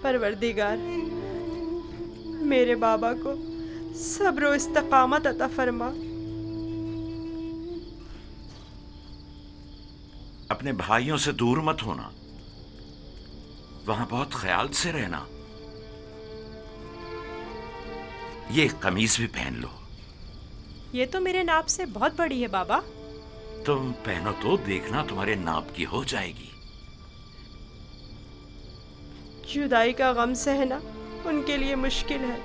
پروردگار میرے بابا کو صبر و استقامت عطا فرما. اپنے بھائیوں سے دور مت ہونا، وہاں بہت خیال سے رہنا. یہ قمیض بھی پہن لو. یہ تو میرے ناپ سے بہت بڑی ہے بابا. تم پہنو تو دیکھنا تمہارے ناپ کی ہو جائے گی. جدائی کا غم سہنا ان کے لیے مشکل ہے.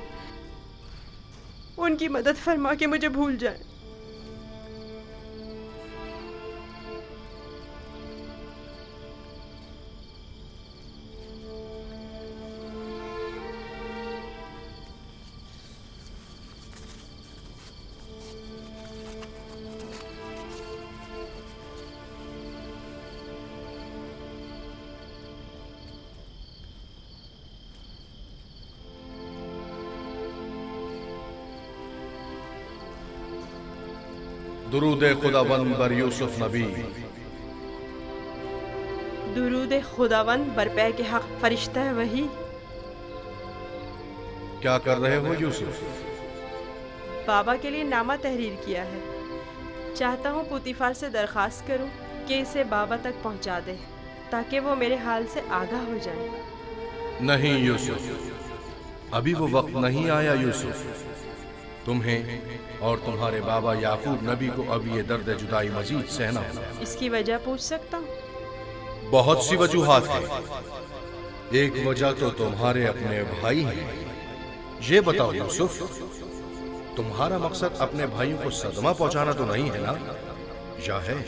ان کی مدد فرما کے مجھے بھول جائیں. درود خداوند بر یوسف نبی. درود خداوند بر پیک حق فرشتہ وہی. کیا کر رہے ہو یوسف؟ بابا کے لیے نامہ تحریر کیا ہے. چاہتا ہوں پوتیفار سے درخواست کروں کہ اسے بابا تک پہنچا دے تاکہ وہ میرے حال سے آگاہ ہو جائیں. نہیں یوسف، ابھی وہ وقت نہیں آیا یوسف. تمہیں اور تمہارے بابا یعقوب نبی کو اب یہ درد جدائی مزید سہنا ہوگا. اس کی وجہ پوچھ سکتا ہوں؟ بہت سی وجوہات ہیں. ایک وجہ تو تمہارے اپنے بھائی ہیں. یہ بتاؤ یوسف، تمہارا مقصد اپنے بھائیوں کو صدمہ پہنچانا تو نہیں ہے نا، یا ہے؟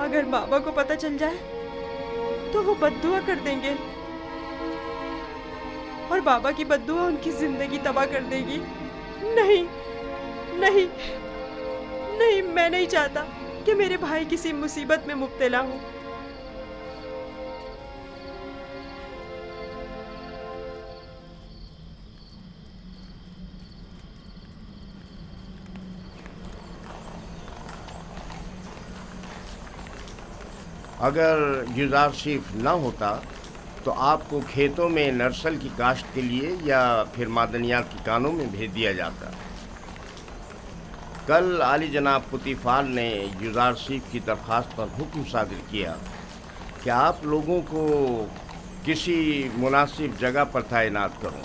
اگر بابا کو پتہ چل جائے تو وہ بددعا کر دیں گے اور بابا کی بددعا ان کی زندگی تباہ کر دے گی. نہیں نہیں نہیں، میں نہیں چاہتا کہ میرے بھائی کسی مصیبت میں مبتلا ہوں. اگر یوزارشیف نہ ہوتا تو آپ کو کھیتوں میں نرسل کی کاشت کے لیے یا پھر معدنیات کی کانوں میں بھیج دیا جاتا. کل عالی جناب پوتیفار نے یوزارشیف کی درخواست پر حکم صادر کیا کہ آپ لوگوں کو کسی مناسب جگہ پر تعینات کروں.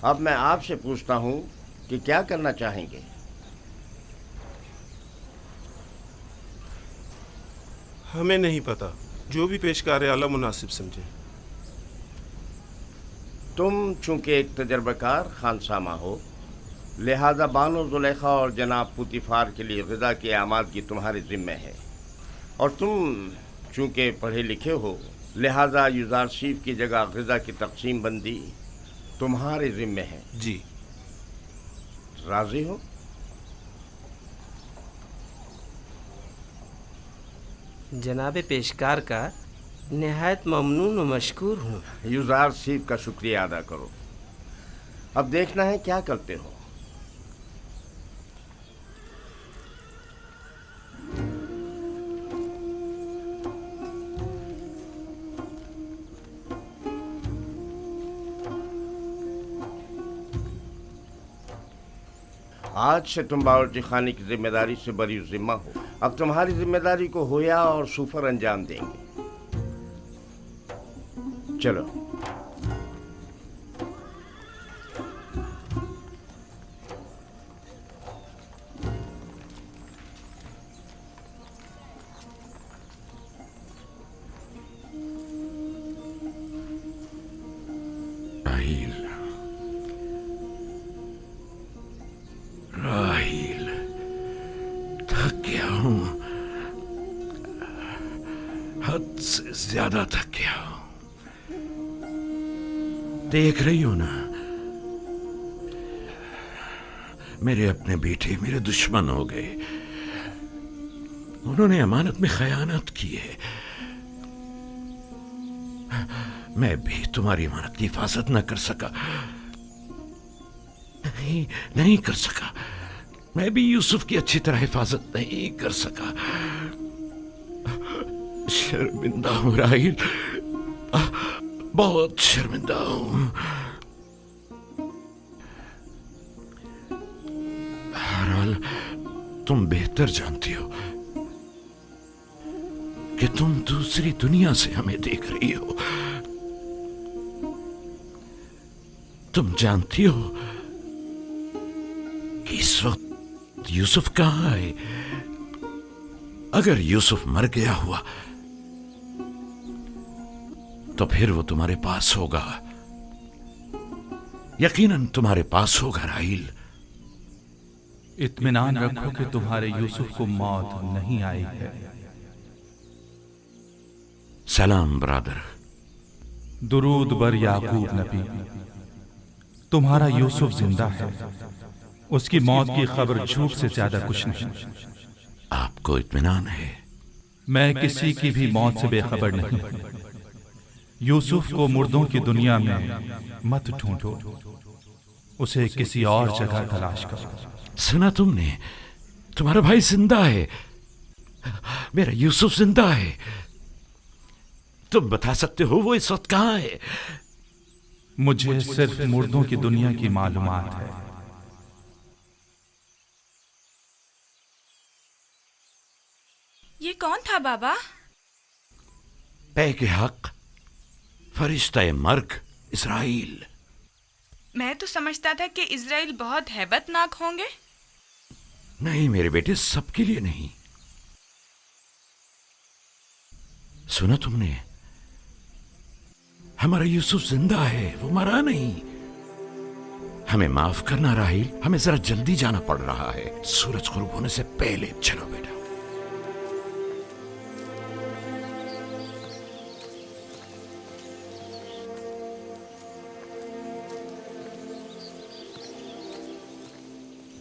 اب میں آپ سے پوچھتا ہوں کہ کیا کرنا چاہیں گے؟ ہمیں نہیں پتا، جو بھی پیشکار اعلیٰ مناسب سمجھے. تم چونکہ ایک تجربہ کار خانسامہ ہو، لہذا بانو زلیخا اور جناب پوتیفار کے لیے غذا کی آمادگی تمہارے ذمہ ہے. اور تم چونکہ پڑھے لکھے ہو، لہذا یوزارشیف کی جگہ غذا کی تقسیم بندی تمہارے ذمہ ہے. جی. راضی ہو؟ جناب پیشکار کا نہایت ممنون و مشکور ہوں. یوزارشیف کا شکریہ ادا کرو. اب دیکھنا ہے کیا کرتے ہو. آج سے تم باورچی خانے کی ذمہ داری سے بری ذمہ ہو. اب تمہاری ذمہ داری کو ہویا اور سوفر انجام دیں گے. چلو. راہیل، تھک گیا ہوں، حد سے زیادہ تھک گیا ہوں. دیکھ رہی ہو نا، मेरे अपने बेटे मेरे दुश्मन हो गए। उन्होंने अमानत में खयानत की है। मैं भी तुम्हारी अमानत की हिफाजत न कर सका, नहीं कर सका। मैं भी यूसुफ की अच्छी तरह हिफाजत नहीं कर सका। शर्मिंदा हूं राहिल, बहुत शर्मिंदा हूं। बहरहाल तुम बेहतर जानती हो कि तुम दूसरी दुनिया से हमें देख रही हो। तुम जानती हो कि इस वक्त यूसुफ कहां है। अगर यूसुफ मर गया हुआ तो फिर वो तुम्हारे पास होगा, यकीनन तुम्हारे पास होगा राहिल। इत्मीनान रखो कि तुम्हारे यूसुफ को मौत नहीं आई है। सलाम ब्रदर। दुरूद बर याकूब नबी। तुम्हारा यूसुफ जिंदा है, उसकी मौत की खबर झूठ से ज्यादा कुछ नहीं। आपको इत्मीनान है? मैं किसी की भी मौत से बेखबर नहीं। यूसुफ को मुर्दों की दुनिया में मत ढूंढो, उसे किसी और जगह तलाश करो। सुना तुमने? तुम्हारा भाई जिंदा है, मेरा यूसुफ जिंदा है। तुम बता सकते हो वो इस वक्त कहां है? मुझे सिर्फ मुर्दों की दुनिया की मालूमात है। ये कौन था बाबा? पैके हक, फरिश्ता मर्ग इस्राइल। मैं तो समझता था कि इजराइल बहुत हैबतनाक होंगे। नहीं मेरे बेटे, सबके लिए नहीं। सुना तुमने? हमारा यूसुफ जिंदा है, वो मरा नहीं। हमें माफ करना राहिल, हमें जरा जल्दी जाना पड़ रहा है। सूरज गुरूब होने से पहले चलो बेटा।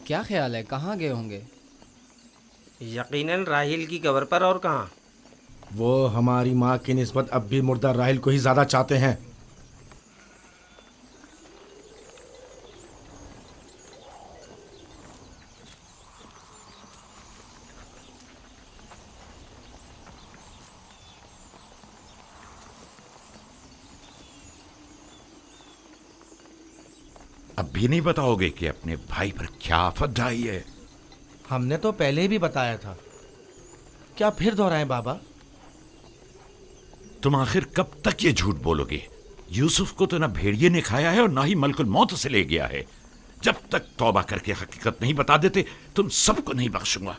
क्या ख्याल है, कहाँ गए होंगे? यकीनन राहिल की कब्र पर, और कहाँ। वो हमारी माँ की निस्बत अब भी मुर्दा राहिल को ही ज्यादा चाहते हैं। अब भी नहीं बताओगे कि अपने भाई पर क्या आफत ढाई है? हमने तो पहले भी बताया था, क्या फिर दोहराएं बाबा? तुम आखिर कब तक ये झूठ बोलोगे? यूसुफ को तो ना भेड़िए ने खाया है और ना ही मलकुल मौत से ले गया है। जब तक तौबा करके हकीकत नहीं बता देते तुम सबको नहीं बख्शूंगा।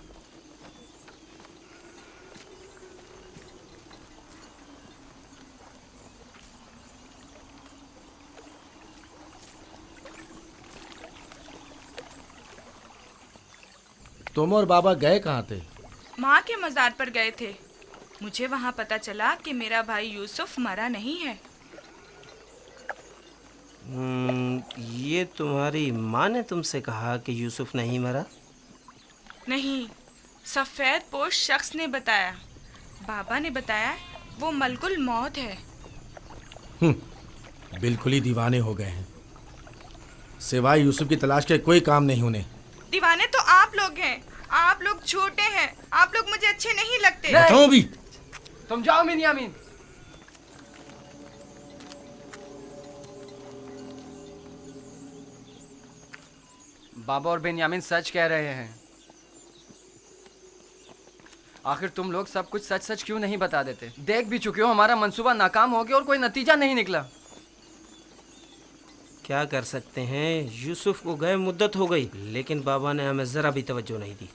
तुम और बाबा गए कहाँ थे? माँ के मज़ार पर गए थे। मुझे वहाँ पता चला कि मेरा भाई यूसुफ मरा नहीं है। ये तुम्हारी माँ ने तुमसे कहा कि यूसुफ नहीं मरा? नहीं, सफ़ेद पोश शख्स ने बताया। बाबा ने बताया वो मलकुल मौत है। बिल्कुल ही दीवाने हो गए हैं। सिवाय यूसुफ की तलाश के कोई काम नहीं उन्हें। दीवाने तो आप लोग हैं। आप लोग छोटे हैं। आप लोग मुझे अच्छे नहीं लगते। बताओ भी। तुम जाओ बिन्यामीन। बाबा और बिन्यामीन सच कह रहे हैं। आखिर तुम लोग सब कुछ सच सच क्यों नहीं बता देते? देख भी चुके हो हमारा मंसूबा नाकाम हो गया और कोई नतीजा नहीं निकला। क्या कर सकते हैं, यूसुफ को गए मुद्दत हो गई, लेकिन बाबा ने हमें ज़रा भी तवज्जो नहीं दी।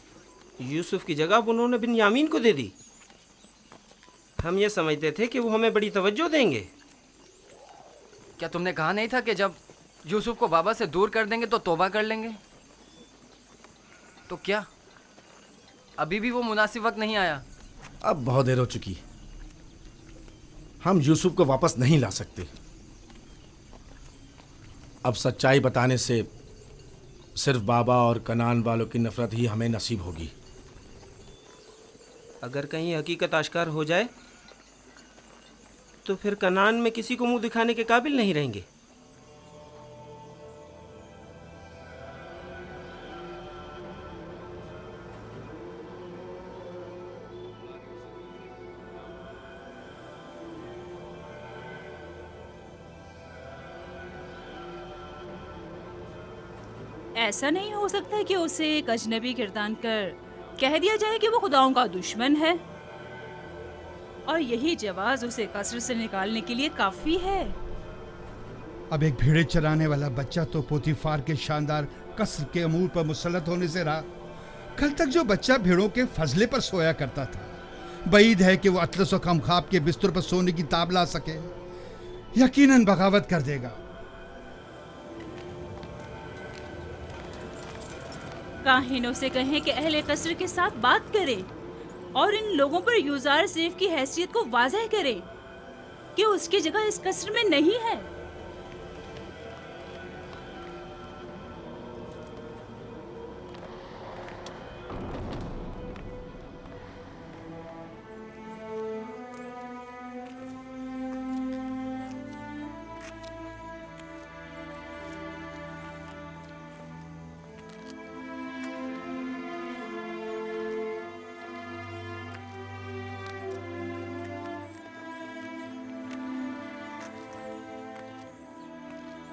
यूसुफ की जगह उन्होंने बिन्यामीन को दे दी। हम ये समझते थे कि वो हमें बड़ी तवज्जो देंगे। क्या तुमने कहा नहीं था कि जब यूसुफ को बाबा से दूर कर देंगे तो तौबा कर लेंगे? तो क्या अभी भी वो मुनासिब वक्त नहीं आया? अब बहुत देर हो चुकी। हम यूसुफ को वापस नहीं ला सकते। अब सच्चाई बताने से सिर्फ बाबा और कनान वालों की नफरत ही हमें नसीब होगी। अगर कहीं हकीकत आश्कार हो जाए तो फिर कनान में किसी को मुंह दिखाने के काबिल नहीं रहेंगे। ऐसा नहीं हो सकता कि उसे एक अजनबी गिरदान कर कह दिया जाए कि वो खुदाओं का दुश्मन है और यही जवाज उसे कसर से निकालने के लिए काफी है। अब एक भेड़े चराने वाला बच्चा तो पोतीफार के शानदार कसर के अमूर पर मुसल्लत होने से रहा। कल तक जो बच्चा भेड़ों के फजले पर सोया करता था, बईद है कि वो अतलस और कमखाब के बिस्तर पर सोने की ताब ला सके। यकीनन बगावत कर देगा। काहिनों से कहें कि अहले कसर के साथ बात करें और इन लोगों पर यूजार सेफ की हैसियत को वाज़ह करें कि उसकी जगह इस कसर में नहीं है।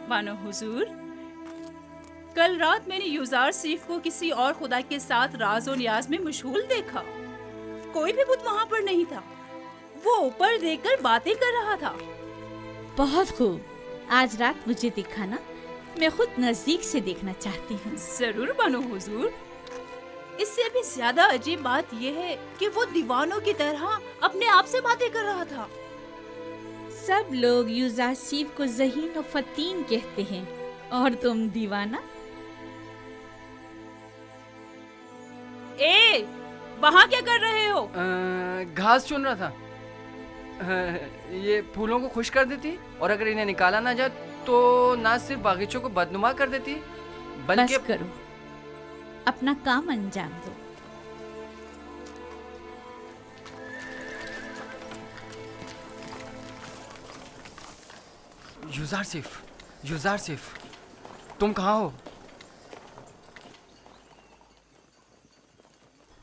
मानो हुजूर, कल रात मैंने यूजार सीफ को किसी और खुदा के साथ राज और नियाज में मशगूल देखा। कोई भी बुत वहाँ पर नहीं था। वो ऊपर देखकर बातें कर रहा था। बहुत खूब, आज रात मुझे दिखाना, मैं खुद नजदीक से देखना चाहती हूँ। जरूर बानो हुजूर। इससे भी ज्यादा अजीब बात यह है कि वो दीवानों की तरह अपने आप से बातें कर रहा था। सब लोग यूजासीफ को ज़हीन और फतीन कहते हैं और तुम दीवाना। ए, वहाँ क्या कर रहे हो? घास चुन रहा था। ये फूलों को खुश कर देती और अगर इन्हें निकाला ना जाए तो ना सिर्फ बागीचों को बदनुमा कर देती बल्कि बस करो, अपना काम अंजाम दो। यूजार सिफ, तुम कहाँ हो?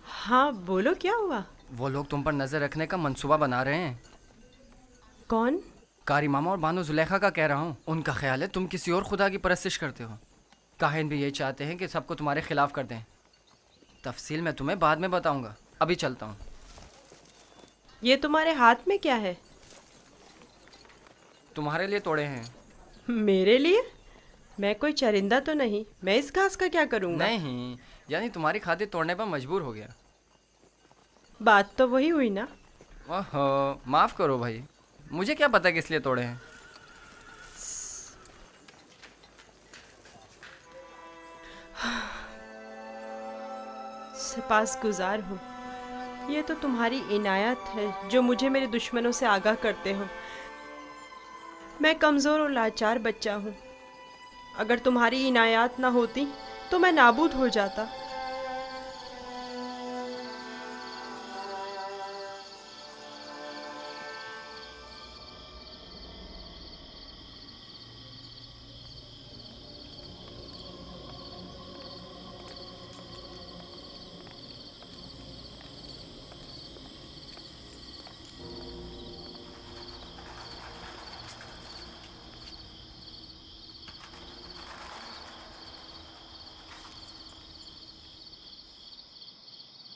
हाँ बोलो, क्या हुआ? वो लोग तुम पर नजर रखने का मंसूबा बना रहे हैं। कौन? कारी मामा और बानो जुलेखा का कह रहा हूँ। उनका ख्याल है तुम किसी और खुदा की परस्तिश करते हो। काहिन भी यही चाहते हैं कि सबको तुम्हारे खिलाफ कर दें। तफसील मैं तुम्हें बाद में बताऊंगा, अभी चलता हूँ। ये तुम्हारे हाथ में क्या है? तुम्हारे लिए तोड़े हैं। मेरे लिए? मैं कोई चरिंदा तो नहीं, मैं इस घास का क्या करूँगा? नहीं, यानी तुम्हारी खातिर तोड़ने पर मजबूर हो गया। बात तो वही हुई ना। ओहो, माफ करो भाई, मुझे क्या पता किस लिए तोड़े हैं। सपासगुजार हूँ। ये तो तुम्हारी इनायत है जो मुझे मेरे दुश्मनों से आगाह करते हो। मैं कमज़ोर और लाचार बच्चा हूँ। अगर तुम्हारी इनायत ना होती तो मैं नाबूद हो जाता।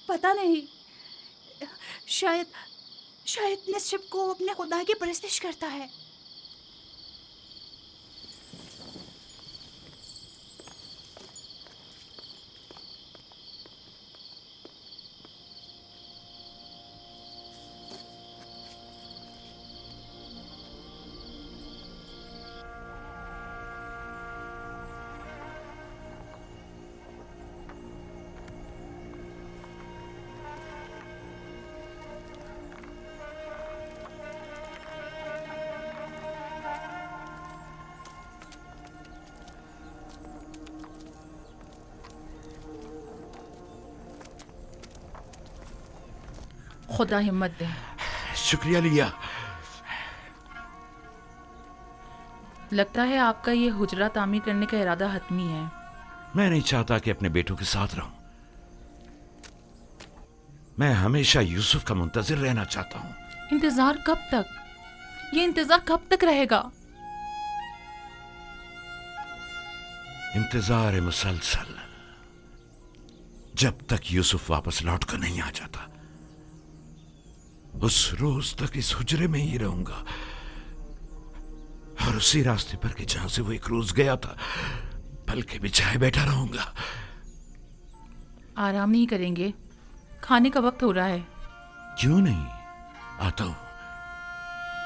पता नहीं, शायद निश्चिप को अपने खुदा की परस्तिश करता है। खुदा हिम्मत दे। शुक्रिया लिया। लगता है आपका ये हुजरा तामीर करने का इरादा हतमी है। मैं नहीं चाहता कि अपने बेटों के साथ रहूं। मैं हमेशा यूसुफ का मुंतजिर रहना चाहता हूं। इंतजार कब तक? ये इंतजार कब तक रहेगा? इंतजार मुसलसल, जब तक यूसुफ वापस लौट कर नहीं आ जाता उस रोज तक इस हुजरे में ही रहूंगा, और उसी रास्ते पर कि जहां से वो एक रोज गया था पलके बिछाए बैठा रहूंगा। आराम नहीं करेंगे? खाने का वक्त हो रहा है। क्यों नहीं, आता हूं।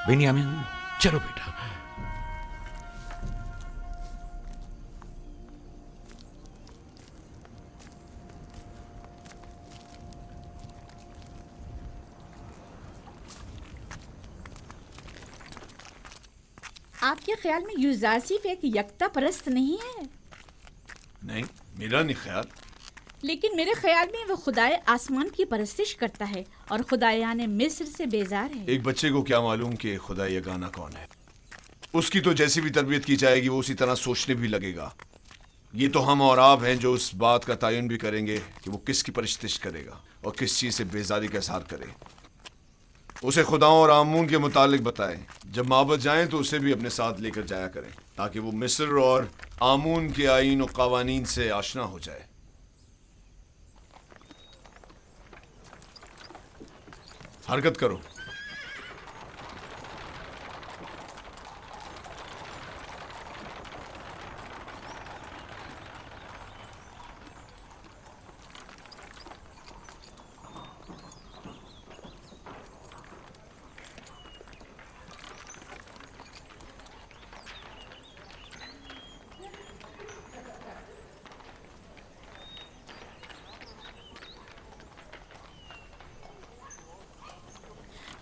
बेन्यामिन चलो बेटा। आपके ख्याल में यूजारसीफ एक यकता परस्त नहीं है? नहीं, मेरा नहीं ख्याल। लेकिन मेरे ख्याल में वो खुदाए आसमान की परस्तिश करता है और खुदायाने मिस्र से बेजार है। एक बच्चे को क्या मालूम कि खुदा यगाना कौन है। उसकी तो जैसी भी तरबियत की जाएगी वो उसी तरह सोचने भी लगेगा। ये तो हम और आप हैं जो उस बात का तयन भी करेंगे कि वो किसकी परस्तिश करेगा और किस चीज़ से बेजारी का इज़हार करे। उसे खुदाओं और आमून के मुतालिक बताएं। जब माबद जाएं तो उसे भी अपने साथ लेकर जाया करें ताकि वो मिस्र और आमून के आईन और कवानीन से आशना हो जाए। हरकत करो।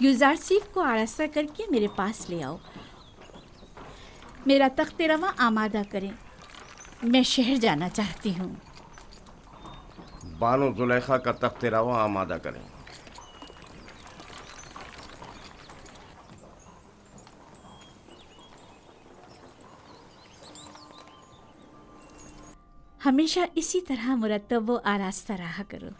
यूजारसीफ को आरास्ता करके मेरे पास ले आओ। मेरा तख्त रवा आमादा करें। मैं शहर जाना चाहती हूँ। बानो जुलेखा का तख्त रवा आमादा करें। हमेशा इसी तरह मुरतब व आरास्ता रहा करो।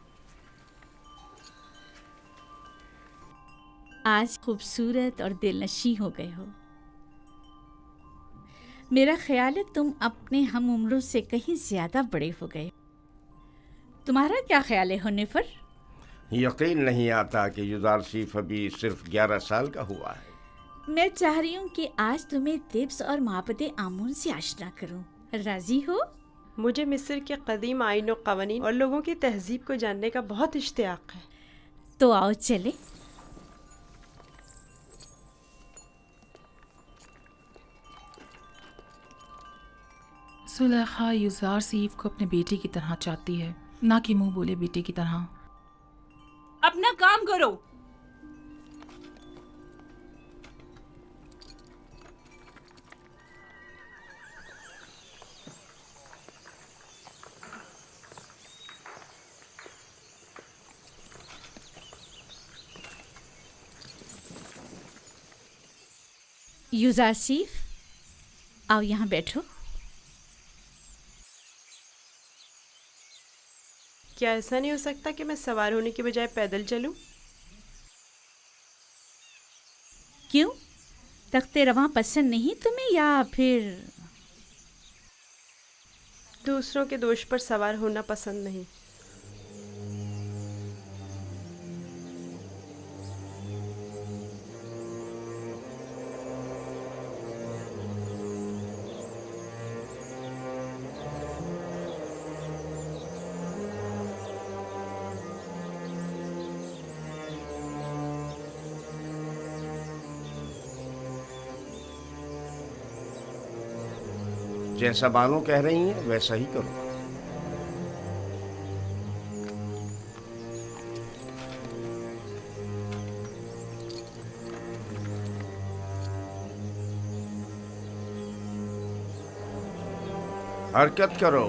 आज खूबसूरत और दिलनशी हो गए हो। मेरा ख्याल है तुम अपने हम उम्रों से कहीं ज्यादा बड़े हो गए। तुम्हारा क्या ख्याल है हुनैफर? यकीन नहीं आता कि यूजारसीफ अभी सिर्फ 11 साल का हुआ है। मैं चाह रही हूँ कि आज तुम्हें तिब्स और माबद आमून से आशना करूँ। राजी हो? मुझे मिस्र के कदीम आईन और कवानीन और लोगों की तहजीब को जानने का बहुत इश्तियाक है। तो आओ चले। सुलेखा यूजारसीफ को अपने बेटे की तरह चाहती है, ना कि मुंह बोले बेटे की तरह। अपना काम करो। यूजारसीफ, आओ यहाँ बैठो। क्या ऐसा नहीं हो सकता कि मैं सवार होने के बजाय पैदल चलूं? क्यों? तख्ते रवां पसंद नहीं तुम्हें या फिर दूसरों के दोष पर सवार होना पसंद नहीं? जैसा बानो कह रही हैं वैसा ही करो। हरकत करो।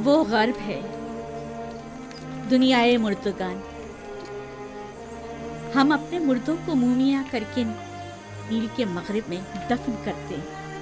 وہ غرب ہے، دنیائے مردگان۔ ہم اپنے مردوں کو مومیاں کر کے نیل کے مغرب میں دفن کرتے ہیں۔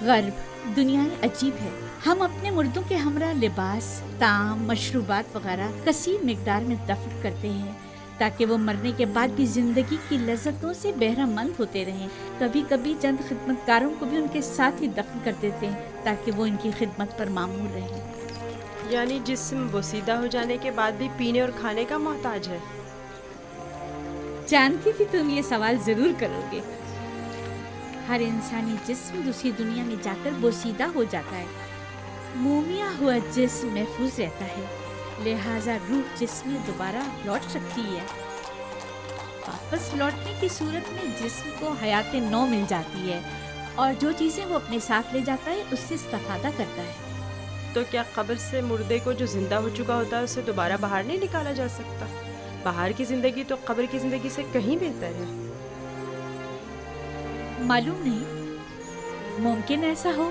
غرب دنیا عجیب ہے، ہم اپنے مردوں کے ہمراہ لباس، طعام، مشروبات وغیرہ کثیر مقدار میں دفن کرتے ہیں تاکہ وہ مرنے کے بعد بھی زندگی کی لذتوں سے بہرہ مند ہوتے رہیں۔ کبھی کبھی چند خدمت کاروں کو بھی ان کے ساتھ ہی دفن کر دیتے ہیں تاکہ وہ ان کی خدمت پر مامور رہیں۔ یعنی جسم بوسیدہ ہو جانے کے بعد بھی پینے اور کھانے کا محتاج ہے؟ جانتی تھی تم یہ سوال ضرور کرو گے۔ ہر انسانی جسم دوسری دنیا میں جا کر بوسیدہ ہو جاتا ہے، مومیا ہوا جسم محفوظ رہتا ہے، لہٰذا روح جسم میں دوبارہ لوٹ سکتی ہے۔ واپس لوٹنے کی صورت میں جسم کو حیات نو مل جاتی ہے اور جو چیزیں وہ اپنے ساتھ لے جاتا ہے اس سے استفادہ کرتا ہے۔ تو کیا قبر سے مردے کو جو زندہ ہو چکا ہوتا ہے اسے دوبارہ باہر نہیں نکالا جا سکتا؟ باہر کی زندگی تو قبر کی زندگی سے کہیں بہتر ہے۔ معلوم نہیں، ممکن ایسا ہو۔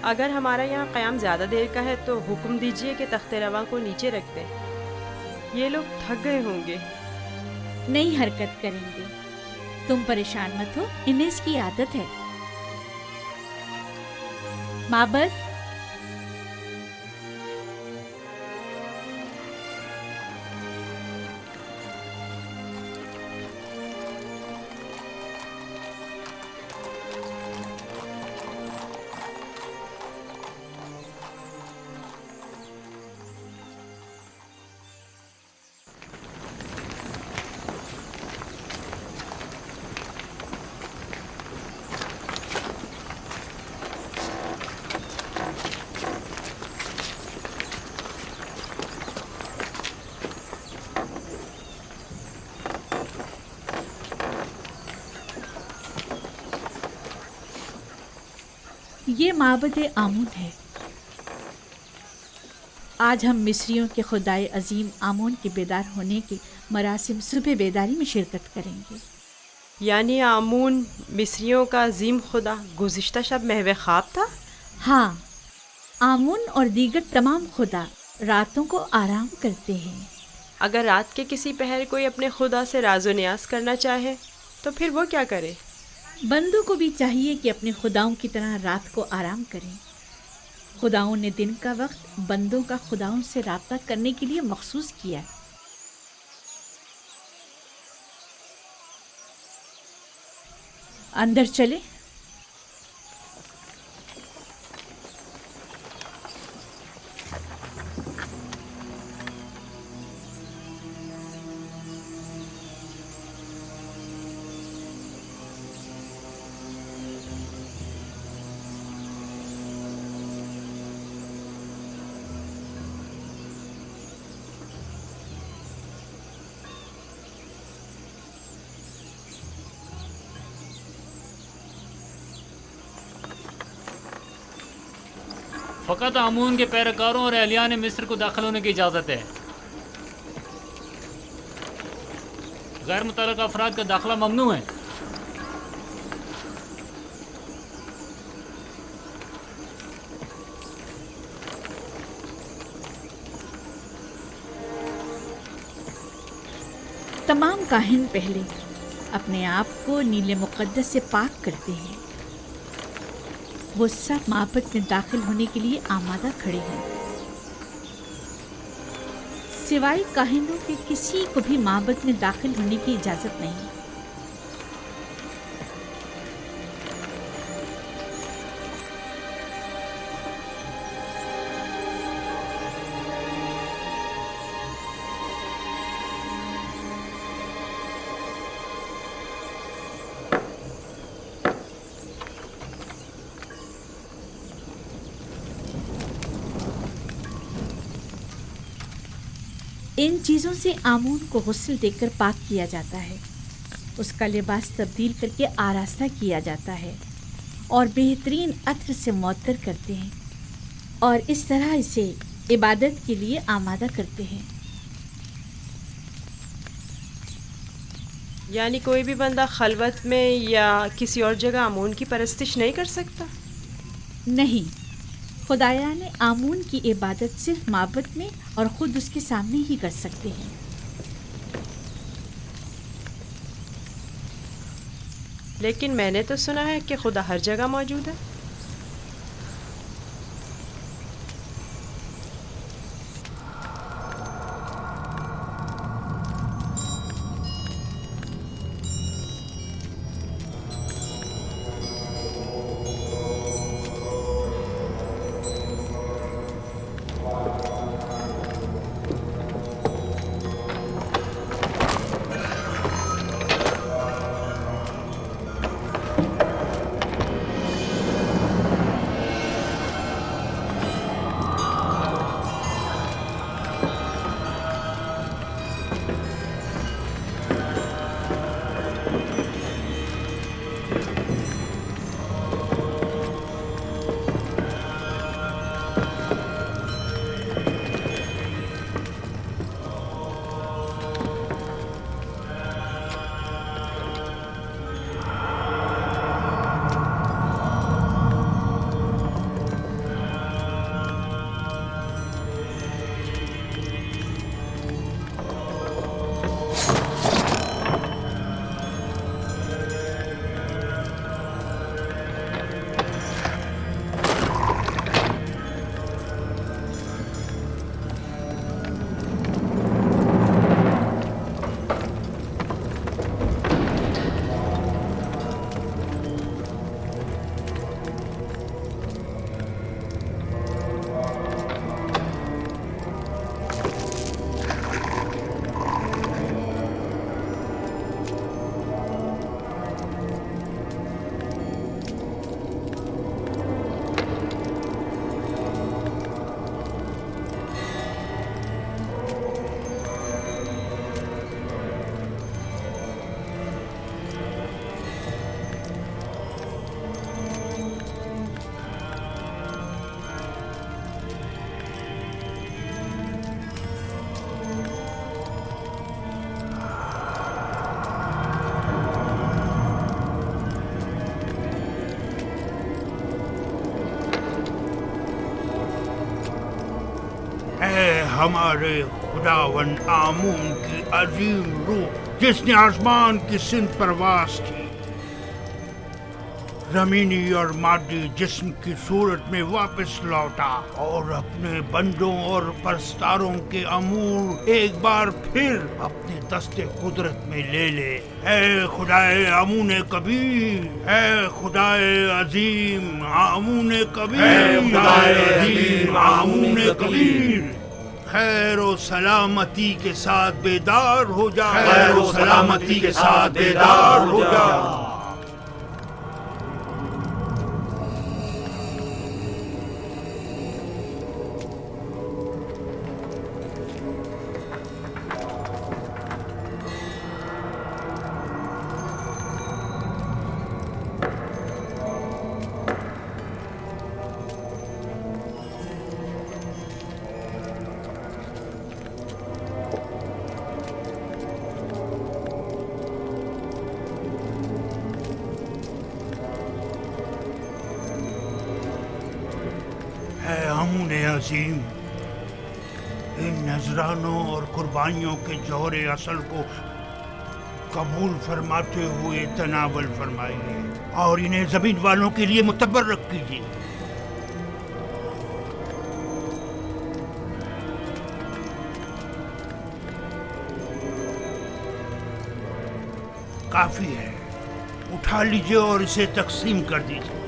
اگر ہمارا یہاں قیام زیادہ دیر کا ہے تو حکم دیجئے کہ تخت رواں کو نیچے رکھ دیں، یہ لوگ تھک گئے ہوں گے۔ نہیں حرکت کریں گے، تم پریشان مت ہو، انہیں اس کی عادت ہے۔ معبد، یہ معبد آمون ہے۔ آج ہم مصریوں کے خدائے عظیم آمون کے بیدار ہونے کے مراسم صبح بیداری میں شرکت کریں گے۔ یعنی آمون مصریوں کا عظیم خدا گزشتہ شب محو خواب تھا؟ ہاں، آمون اور دیگر تمام خدا راتوں کو آرام کرتے ہیں۔ اگر رات کے کسی پہر کوئی اپنے خدا سے راز و نیاز کرنا چاہے تو پھر وہ کیا کرے؟ بندوں کو بھی چاہیے کہ اپنے خداؤں کی طرح رات کو آرام کریں۔ خداؤں نے دن کا وقت بندوں کا خداؤں سے رابطہ کرنے کے لیے مخصوص کیا۔ اندر چلے۔ فقط آمون کے پیروکاروں اور اہلیان مصر کو داخل ہونے کی اجازت ہے، غیر متعلقہ افراد کا داخلہ ممنوع ہے۔ تمام کاہن پہلے اپنے آپ کو نیل مقدس سے پاک کرتے ہیں۔ وہ سب معبد میں داخل ہونے کے لیے آمادہ کھڑے ہیں۔ سوائے کاہنوں کے کسی کو بھی معبد میں داخل ہونے کی اجازت نہیں۔ ان چیزوں سے آمون کو غسل دے کر پاک کیا جاتا ہے، اس کا لباس تبدیل کر کے آراستہ کیا جاتا ہے اور بہترین عطر سے معطر کرتے ہیں اور اس طرح اسے عبادت کے لیے آمادہ کرتے ہیں۔ یعنی کوئی بھی بندہ خلوت میں یا کسی اور جگہ آمون کی پرستش نہیں کر سکتا؟ نہیں، خدایا نے آمون کی عبادت صرف معبد میں اور خود اس کے سامنے ہی کر سکتے ہیں۔ لیکن میں نے تو سنا ہے کہ خدا ہر جگہ موجود ہے۔ ہمارے خداون آمون کی عظیم روح جس نے آسمان کی سمت پرواز کی، زمینی اور مادی جسم کی صورت میں واپس لوٹا اور اپنے بندوں اور پرستاروں کے امور ایک بار پھر اپنے دست قدرت میں لے لے۔ اے خدائے آمون کبیر، اے خدائے عظیم آمون کبیر، اے خدائے عظیم آمون کبیر، خیر و سلامتی کے ساتھ بیدار ہو جا، خیر و سلامتی کے ساتھ بیدار ہو جا۔ عظیم، ان نذرانوں اور قربانیوں کے جوہر اصل کو قبول فرماتے ہوئے تناول فرمائیے اور انہیں زمین والوں کے لیے متبرک کیجیے۔ کافی ہے، اٹھا لیجیے اور اسے تقسیم کر دیجیے۔